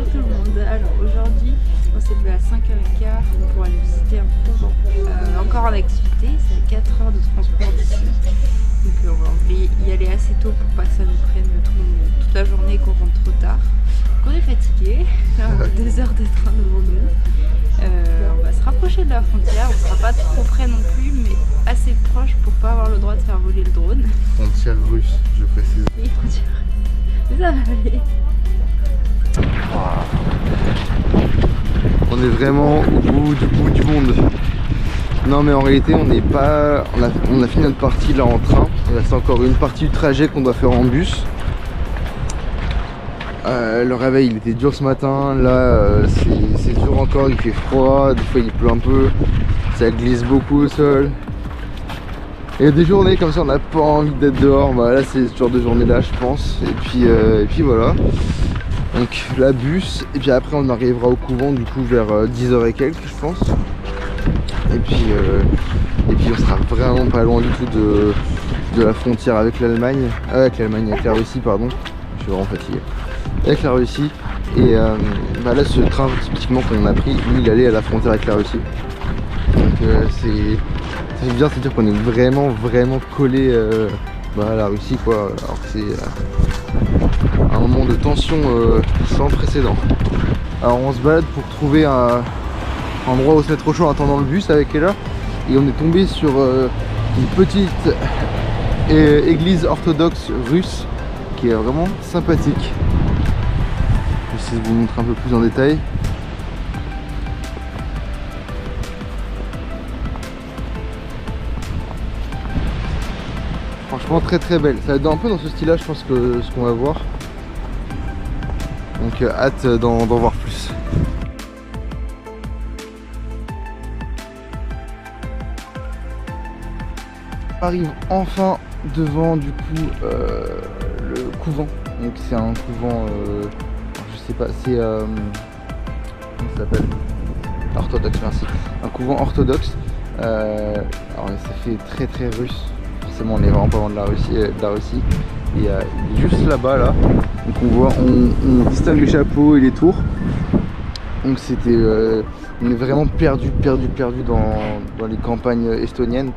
Bonjour tout le monde. Alors aujourd'hui, on s'est levé à 5h15 pour aller visiter un couvent. Encore en activité, c'est 4 heures de transport d'ici. Donc on va y aller assez tôt pour pas que ça nous prenne toute la journée et qu'on rentre trop tard. Donc on est fatigué, 2 heures de train devant nous. On va se rapprocher de la frontière, on sera pas trop près non plus, mais assez proche pour pas avoir le droit de faire voler le drone. Frontière russe, je précise. Oui, frontière. Mais ça va aller. On est vraiment au bout du monde. Non mais en réalité on n'est pas. On a fini notre partie là en train. Il reste encore une partie du trajet qu'on doit faire en bus. Le réveil il était dur ce matin. Là c'est dur encore, il fait froid, des fois il pleut un peu, ça glisse beaucoup au sol. Il y a des journées comme ça on n'a pas envie d'être dehors. Bah, là c'est ce genre de journée là je pense. Et puis voilà. Donc la bus, et puis après on arrivera au couvent du coup vers 10h et quelques je pense. Et puis on sera vraiment pas loin du tout de la frontière avec l'Allemagne. Avec la Russie pardon. Je suis vraiment fatigué. Avec la Russie. Et bah là ce train typiquement qu'on a pris, lui il allait à la frontière avec la Russie. Donc ça fait bien de se dire qu'on est vraiment collé à la Russie quoi. Alors que c'est un moment de tension sans précédent. Alors on se balade pour trouver un endroit où se mettre au chaud en attendant le bus avec Ella, et on est tombé sur une petite église orthodoxe russe qui est vraiment sympathique. Je vais essayer de vous montrer un peu plus en détail. Franchement très belle, ça va être un peu dans ce style là je pense que ce qu'on va voir. Donc hâte d'en voir plus. On arrive enfin devant du coup le couvent. Donc c'est un couvent, je sais pas, c'est comment ça s'appelle? Orthodoxe, merci. Un couvent orthodoxe. Alors ça fait très russe. Forcément on est vraiment pas loin de la Russie. Et juste là-bas là, donc on distingue les chapeaux et les tours. Donc c'était on est vraiment perdu dans les campagnes estoniennes.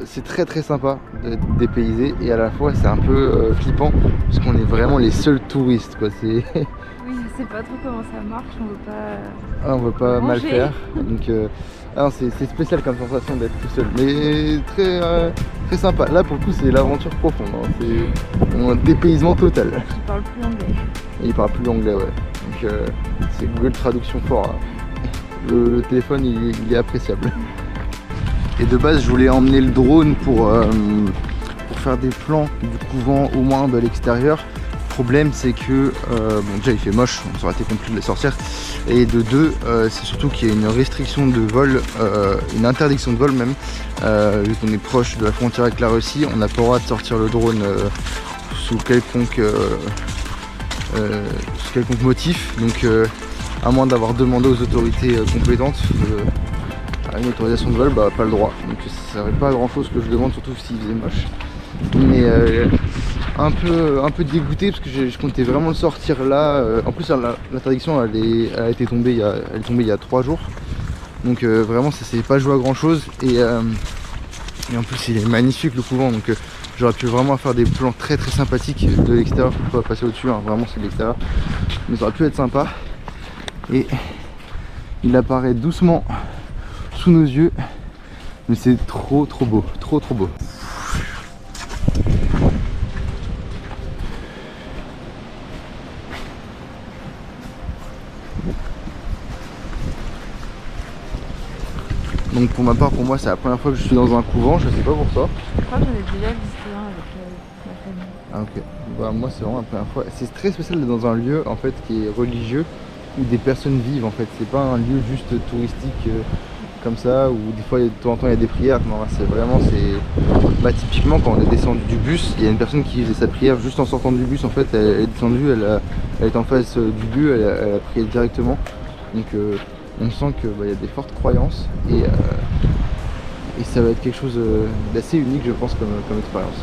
C'est très sympa d'être dépaysé, et à la fois c'est un peu flippant parce qu'on est vraiment les seuls touristes quoi. Oui, je sais pas trop comment ça marche, on veut pas mal faire. Donc c'est spécial comme sensation d'être tout seul, mais très sympa. Là pour le coup c'est l'aventure profonde, hein. C'est un dépaysement total. Il parle plus anglais. Et il parle plus anglais, ouais. Donc c'est Google Traduction fort, hein. Le téléphone il est appréciable. Et de base je voulais emmener le drone pour faire des plans du couvent au moins de l'extérieur. Le problème c'est que bon, déjà il fait moche, ça aurait été compliqué de les sortir, et de deux c'est surtout qu'il y a une restriction de vol, une interdiction de vol même, vu qu'on est proche de la frontière avec la Russie. On n'a pas le droit de sortir le drone sous quelconque motif, donc à moins d'avoir demandé aux autorités compétentes une autorisation de vol, bah pas le droit. Donc ça serait pas grand chose que je demande, surtout s'il faisait moche. Mais un peu dégoûté parce que je comptais vraiment le sortir là. En plus l'interdiction elle est tombée il y a 3 jours. Donc vraiment ça s'est pas joué à grand chose. Et en plus il est magnifique le couvent, donc j'aurais pu vraiment faire des plans très sympathiques de l'extérieur. Je peux pas passer au-dessus, hein, vraiment c'est de l'extérieur. Mais ça aurait pu être sympa. Et il apparaît doucement sous nos yeux, mais c'est trop beau, trop beau. Donc pour ma part, pour moi c'est la première fois que je suis dans un couvent, je sais pas pour toi. Je crois que j'en ai déjà visité un avec ma famille. Ah ok, bah moi c'est vraiment la première fois. C'est très spécial d'être dans un lieu en fait qui est religieux, où des personnes vivent en fait. C'est pas un lieu juste touristique comme ça, où des fois de temps en temps il y a des prières. Non, c'est vraiment, bah, typiquement quand on est descendu du bus, il y a une personne qui faisait sa prière juste en sortant du bus. En fait elle est descendue, elle est en face du lieu, elle a prié directement. Donc on sent que bah, y a des fortes croyances, et ça va être quelque chose d'assez unique je pense comme expérience.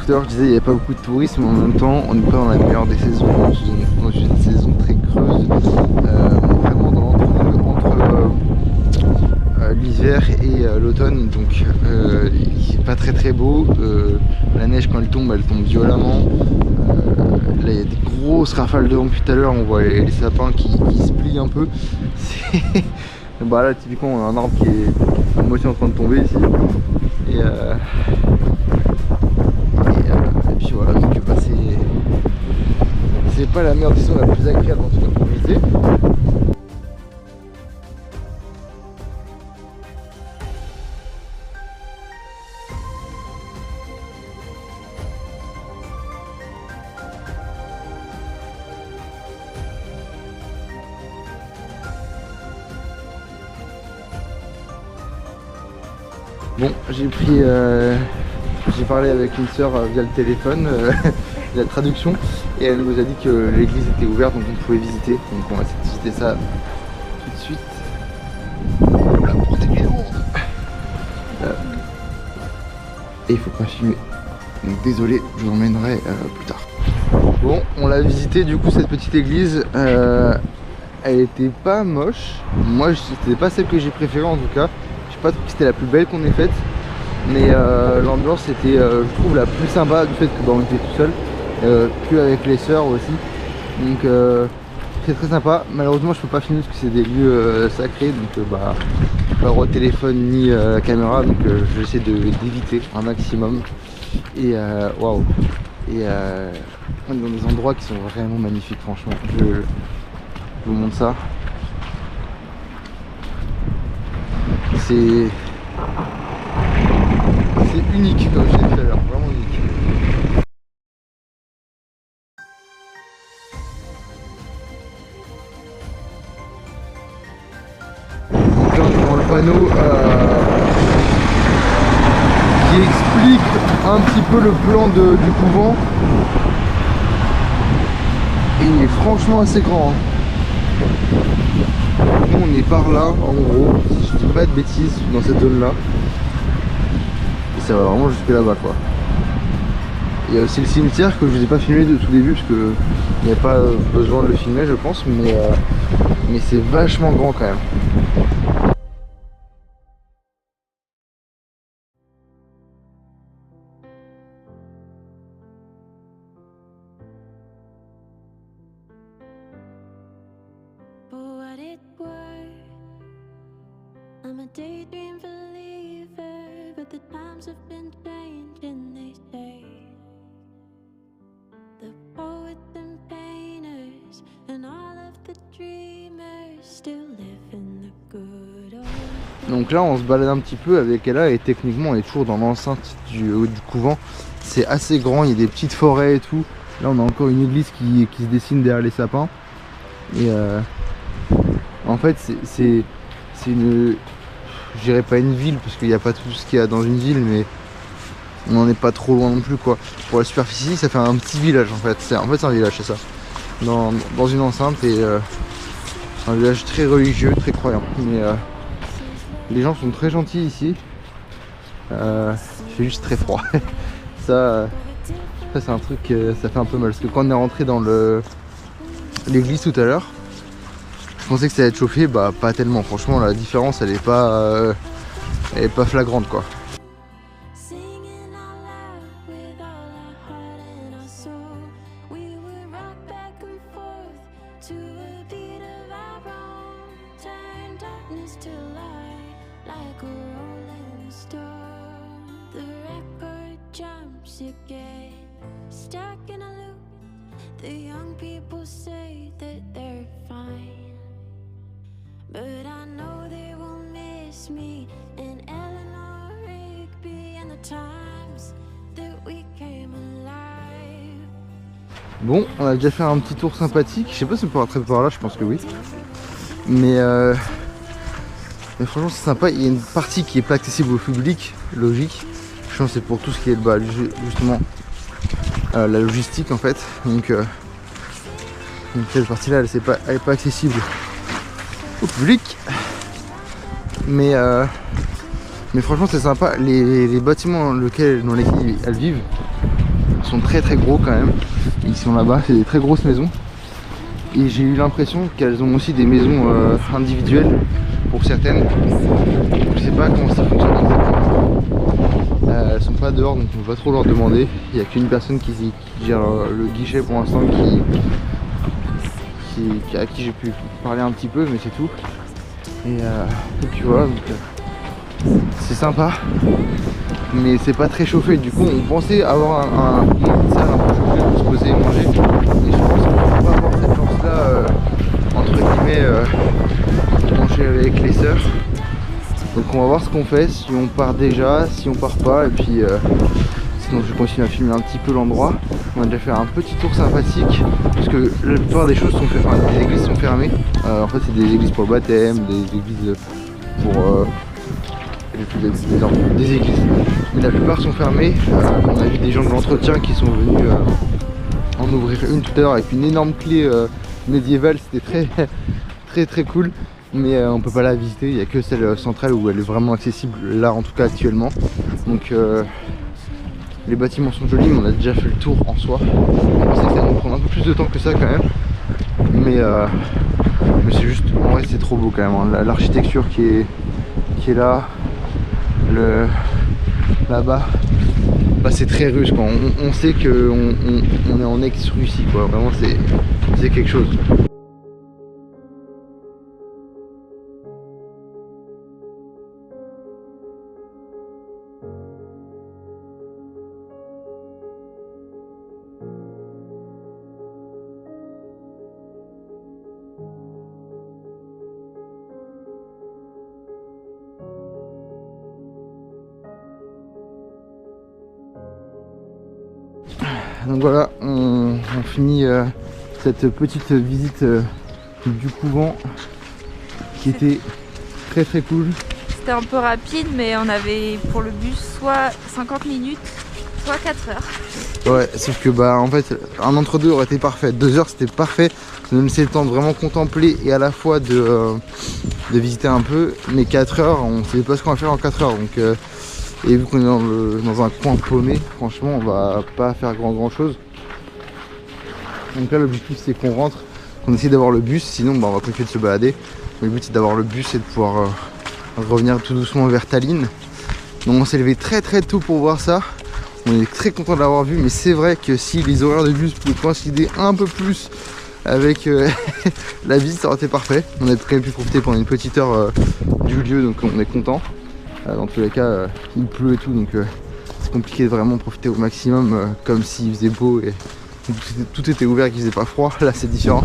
tout à l'heure je disais il n'y avait pas beaucoup de tourisme, mais en même temps on n'est pas dans la meilleure des saisons, dans une saison très creuse, vraiment dans l'entre-deux entre l'hiver et l'automne, donc il n'est pas très beau. La neige quand elle tombe violemment. Là il y a des grosses rafales de vent depuis tout à l'heure, on voit les sapins qui se plient un peu. Bah là typiquement on a un arbre qui est à moitié en train de tomber ici. Et puis voilà, donc bah, c'est pas la meilleure saison la plus agréable en tout cas pour l'été. Bon, j'ai parlé avec une sœur via le téléphone, la traduction, et elle nous a dit que l'église était ouverte, donc on pouvait visiter. Donc on va essayer de visiter ça tout de suite. La porte est lourde. Et il faut pas filmer. Donc désolé, je vous emmènerai plus tard. Bon, on l'a visité du coup cette petite église. Elle était pas moche. Moi, c'était pas celle que j'ai préférée en tout cas. Je sais pas que c'était la plus belle qu'on ait faite, mais l'ambiance était, je trouve, la plus sympa du fait que bah, on était tout seul, que avec les sœurs aussi. Donc c'est très sympa. Malheureusement, je peux pas filmer parce que c'est des lieux sacrés, donc bah, pas au téléphone ni la caméra, donc j'essaie d'éviter un maximum. Et waouh! Et on est dans des endroits qui sont vraiment magnifiques, franchement. Je vous montre ça. C'est unique comme je l'ai dit tout à l'heure, vraiment unique. Donc là on est dans le panneau qui explique un petit peu le plan du couvent. Et il est franchement assez grand. Nous on est par là en gros, si je dis pas de bêtises, dans cette zone là. Et ça va vraiment jusque là-bas quoi. Il y a aussi le cimetière que je vous ai pas filmé de tout début parce que il n'y a pas besoin de le filmer je pense, mais c'est vachement grand quand même. I'm a daydream believer, but the times have been changing, they say. The poets and painters and all of the dreamers still live in the good old days. Donc là on se balade un petit peu avec Ella et techniquement on est toujours dans l'enceinte du couvent. C'est assez grand, il y a des petites forêts et tout. Là on a encore une église qui se dessine derrière les sapins. Et en fait c'est une... Je dirais pas une ville parce qu'il n'y a pas tout ce qu'il y a dans une ville, mais on n'en est pas trop loin non plus quoi. Pour la superficie ça fait un petit village en fait. C'est un village, c'est ça. Dans une enceinte et un village très religieux, très croyant. Mais les gens sont très gentils ici. Il fait juste très froid. Ça c'est un truc, ça fait un peu mal. Parce que quand on est rentré dans l'église tout à l'heure, je pensais que ça allait être chauffé, bah pas tellement. Franchement la différence elle est pas flagrante quoi. The young people say that they're fine, but I know they will miss me and Eleanor Rigby and the times that we came alive. Bon, on a déjà fait un petit tour sympathique. Je sais pas si on peut rentrer par là, je pense que oui. Mais franchement c'est sympa. Il y a une partie qui est pas accessible au public, logique. Je pense que c'est pour tout ce qui est bah, justement la logistique en fait. Donc cette partie là elle est pas accessible au public. Mais franchement c'est sympa. Les bâtiments dans lesquels elles vivent sont très très gros quand même. Ils sont là-bas, c'est des très grosses maisons. Et j'ai eu l'impression qu'elles ont aussi des maisons individuelles pour certaines. Je sais pas comment ça fonctionne exactement. Elles sont pas dehors, donc on peut pas trop leur demander. Il n'y a qu'une personne qui gère le guichet pour l'instant, à qui j'ai pu parler un petit peu, mais c'est tout. Et tu vois, donc c'est sympa, mais c'est pas très chauffé. Du coup, on pensait avoir une salle un peu chauffée pour se poser et manger. Et je pense qu'on va pas avoir cette chance-là, entre guillemets, de manger avec les sœurs. Donc on va voir ce qu'on fait, si on part déjà, si on part pas, et puis sinon je continue à filmer un petit peu l'endroit. On a déjà fait un petit tour sympathique, parce que la plupart des choses sont faites, enfin les églises sont fermées. En fait c'est des églises pour le baptême, des églises pour des églises. Mais la plupart sont fermées. On a vu des gens de l'entretien qui sont venus en ouvrir une tout à l'heure avec une énorme clé médiévale, c'était très cool. Mais on peut pas la visiter, il n'y a que celle centrale où elle est vraiment accessible là en tout cas actuellement. Donc les bâtiments sont jolis, mais on a déjà fait le tour en soi. On pensait que ça allait nous prendre un peu plus de temps que ça quand même. Mais c'est juste, en vrai c'est trop beau quand même, hein. L'architecture qui est là, là-bas, bah, c'est très russe quoi. On sait qu'on est en ex-Russie quoi, vraiment c'est quelque chose. Donc voilà, on finit cette petite visite du couvent qui était très cool. C'était un peu rapide, mais on avait pour le bus soit 50 minutes, soit 4 heures. Ouais, sauf que bah en fait un entre-deux aurait été parfait. 2 heures c'était parfait, ça nous laissait le temps de vraiment contempler et à la fois de visiter un peu. Mais 4 heures, on savait pas ce qu'on va faire en 4 heures. Donc et vu qu'on est dans un coin paumé, franchement on va pas faire grand chose. Donc là l'objectif c'est qu'on rentre, qu'on essaie d'avoir le bus, sinon bah, on va continuer de se balader. Mais le but c'est d'avoir le bus et de pouvoir revenir tout doucement vers Tallinn. Donc on s'est levé très tôt pour voir ça. On est très content de l'avoir vu, mais c'est vrai que si les horaires de bus pouvaient coïncider un peu plus avec la visite, ça aurait été parfait. On a quand même pu profiter pendant une petite heure du lieu, donc on est content. Dans tous les cas, il pleut et tout, donc c'est compliqué de vraiment profiter au maximum, comme s'il faisait beau et tout était ouvert et qu'il faisait pas froid. Là c'est différent.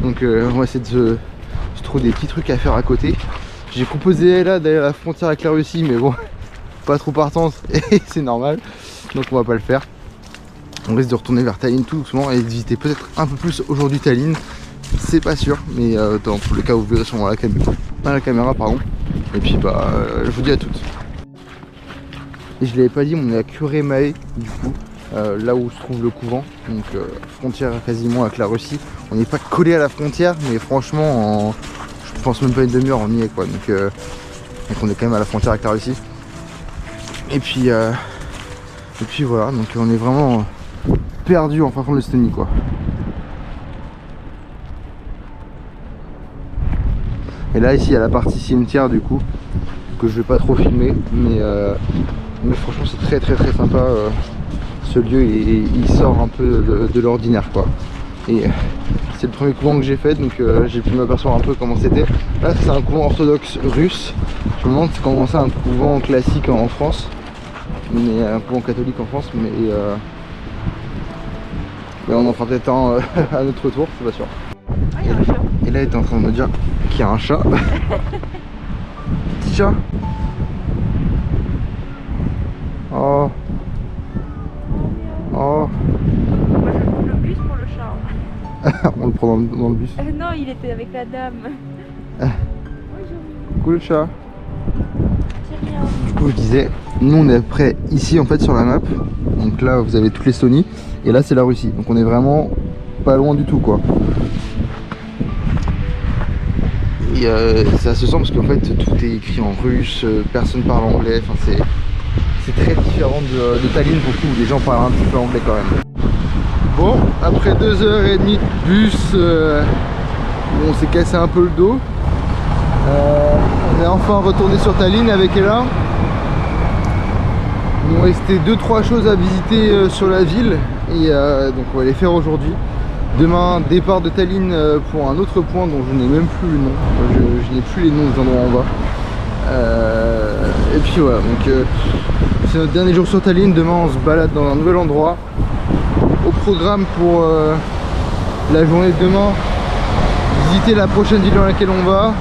Donc on va essayer de se trouver des petits trucs à faire à côté. J'ai proposé là d'aller à la frontière avec la Russie, mais bon, pas trop partante et c'est normal. Donc on va pas le faire. On risque de retourner vers Tallinn tout doucement et de visiter peut-être un peu plus aujourd'hui Tallinn. C'est pas sûr, mais dans tous les cas vous verrez sûrement la caméra pardon. Et puis bah je vous dis à toutes. Et je l'avais pas dit, mais on est à Kuremae du coup, là où se trouve le couvent, donc frontière quasiment avec la Russie. On n'est pas collé à la frontière, mais franchement je pense même pas une demi-heure on y est quoi. Donc on est quand même à la frontière avec la Russie. Et puis voilà, donc on est vraiment perdu en fin fond de l'Estonie quoi. Et là ici il y a la partie cimetière du coup que je vais pas trop filmer, mais franchement c'est très sympa. Ce lieu il sort un peu de l'ordinaire quoi. Et c'est le premier couvent que j'ai fait, donc j'ai pu m'apercevoir un peu comment c'était. Là c'est un couvent orthodoxe russe. Je me demande comment c'est un couvent classique en France, mais un couvent catholique en France, mais on en fera peut-être un à notre retour, c'est pas sûr. Et là il est en train de me dire qu'il y a un chat. Petit chat. Oh. Moi je prends le bus pour le chat. On le prend dans le bus. Non, il était avec la dame. Cool chat. Du coup je disais, nous on est près ici en fait sur la map. Donc là vous avez toute l'Estonie et là c'est la Russie. Donc on est vraiment pas loin du tout quoi. Et ça se sent parce qu'en fait tout est écrit en russe, personne parle anglais, enfin c'est très différent de Tallinn pour le coup, où les gens parlent un petit peu anglais quand même. Bon, après 2h30 de bus, on s'est cassé un peu le dos. On est enfin retourné sur Tallinn avec Ella. Il nous restait 2-3 choses à visiter sur la ville et donc on va les faire aujourd'hui. Demain, départ de Tallinn pour un autre point dont je n'ai même plus le nom. Je n'ai plus les noms des endroits où on va. Et puis voilà, donc c'est notre dernier jour sur Tallinn. Demain on se balade dans un nouvel endroit. Au programme pour la journée de demain, visiter la prochaine ville dans laquelle on va,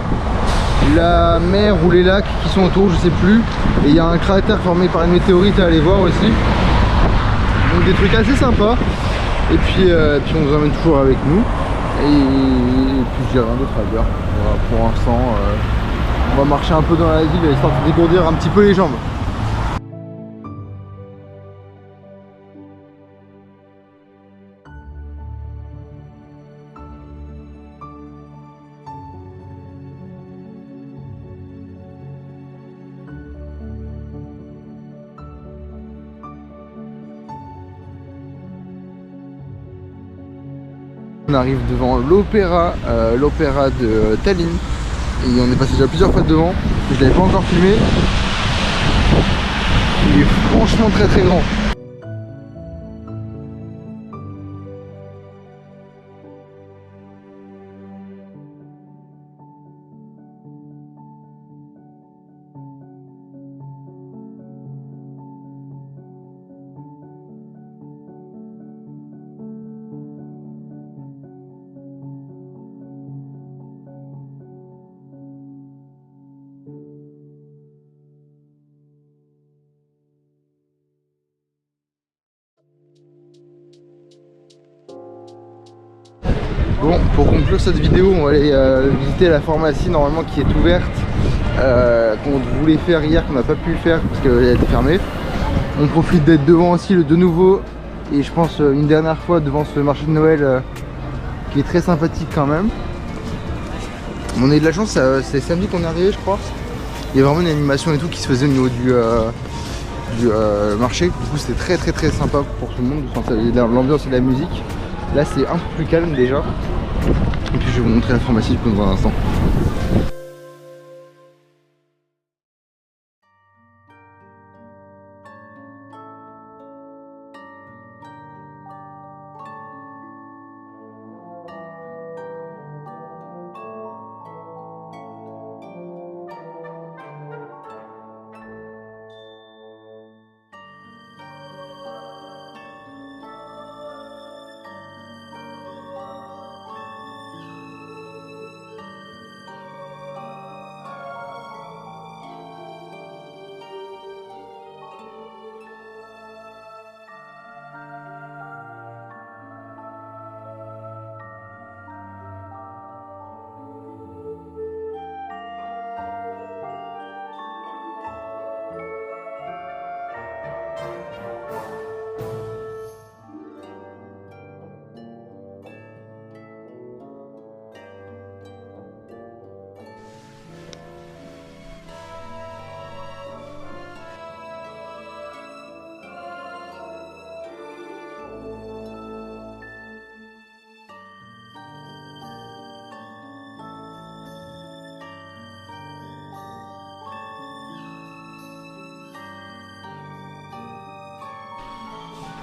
la mer ou les lacs qui sont autour, je sais plus, et il y a un cratère formé par une météorite à aller voir aussi, donc des trucs assez sympas. Et puis on vous emmène toujours avec nous, et puis j'ai rien d'autre à dire. Voilà, pour l'instant on va marcher un peu dans la ville histoire de dégourdir un petit peu les jambes. On arrive devant l'opéra de Tallinn et on est passé déjà plusieurs fois devant, je ne l'avais pas encore filmé. Il est franchement très très grand. Bon, pour conclure cette vidéo, on va aller visiter la pharmacie normalement qui est ouverte, qu'on voulait faire hier, qu'on n'a pas pu le faire parce qu'elle était fermée. On profite d'être devant aussi de nouveau, et je pense une dernière fois devant ce marché de Noël qui est très sympathique quand même. On a eu de la chance, c'est samedi qu'on est arrivé je crois. Il y a vraiment une animation et tout qui se faisait au niveau du marché. Du coup c'était très sympa pour tout le monde, l'ambiance et la musique. Là c'est un peu plus calme déjà. Et puis je vais vous montrer la pharmacie dans un instant.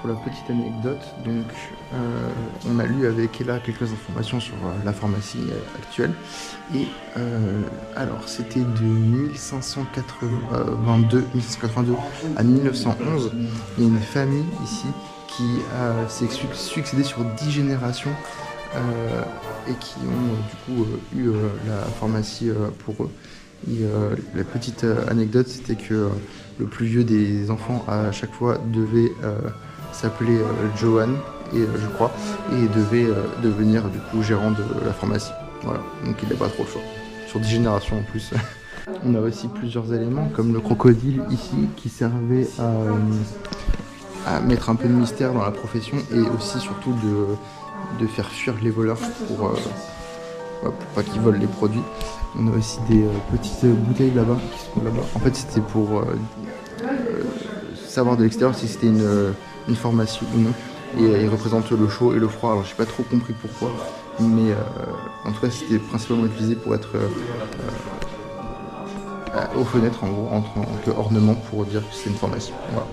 Pour la petite anecdote, donc on a lu avec Ella quelques informations sur la pharmacie actuelle et alors c'était de 1582 à 1911. Il y a une famille ici qui s'est succédée sur 10 générations et qui ont du coup eu la pharmacie pour eux. Et la petite anecdote, c'était que le plus vieux des enfants à chaque fois devait s'appelait Johan, et je crois, et devait devenir du coup gérant de la pharmacie. Voilà, donc il n'a pas trop le choix. Sur 10 générations en plus. On a aussi plusieurs éléments, comme le crocodile ici, qui servait à mettre un peu de mystère dans la profession, et aussi surtout de faire fuir les voleurs pour pas qu'ils volent les produits. On a aussi des petites bouteilles là-bas qui sont là-bas. En fait, c'était pour savoir de l'extérieur si c'était une formation ou non. Et il représente le chaud et le froid. Alors j'ai pas trop compris pourquoi, mais en tout cas c'était principalement utilisé pour être aux fenêtres en gros, en tant qu'ornement pour dire que c'est une formation. Voilà.